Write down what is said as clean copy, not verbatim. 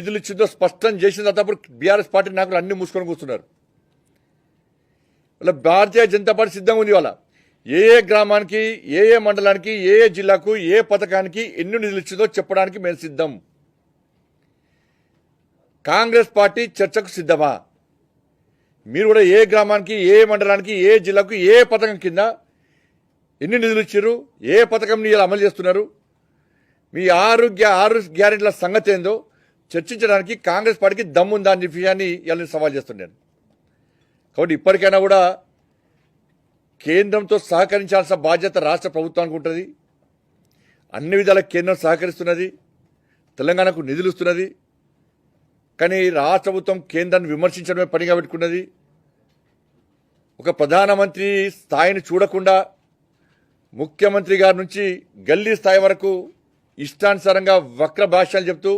నిధులు ఇచ్చిందో స్పష్టం చేసిన తర్వాత అప్పుడు బీఆర్ఎస్ పార్టీ నాయకులు అన్ని మూసుకొని కూర్చున్నారు. వాళ్ళ భారతీయ జనతా పార్టీ సిద్ధంగా ఉంది. వాళ్ళ ఏ గ్రామానికి, ఏ మండలానికి, ఏ జిల్లాకు, ఏ పథకానికి ఎన్ని నిధులు ఇచ్చిందో చెప్పడానికి మేము సిద్ధం. కాంగ్రెస్ పార్టీ చర్చకు సిద్ధమా? మీరు కూడా ఏ గ్రామానికి, ఏ మండలానికి, ఏ జిల్లాకు, ఏ పథకం కింద ఎన్ని నిధులు ఇచ్చారు, ఏ పథకం ఇలా అమలు చేస్తున్నారు, మీ ఆరు గ్యారెంటీల సంగతి ఏందో చర్చించడానికి కాంగ్రెస్ పార్టీకి దమ్ముందా అనే విషయాన్ని ఇలా సవాల్ చేస్తున్నాను. కాబట్టి ఇప్పటికైనా కూడా కేంద్రంతో సహకరించాల్సిన బాధ్యత రాష్ట్ర ప్రభుత్వానికి ఉంటుంది. అన్ని విధాల కేంద్రం సహకరిస్తున్నది, తెలంగాణకు నిధులు ఇస్తున్నది. కానీ రాష్ట్ర ప్రభుత్వం కేంద్రాన్ని విమర్శించడమే పనిగా పెట్టుకున్నది. ఒక ప్రధానమంత్రి స్థాయిని చూడకుండా ముఖ్యమంత్రి గారి నుంచి గల్లీ స్థాయి వరకు ఇష్టానుసారంగా వక్ర భాష్యాలు చెప్తూ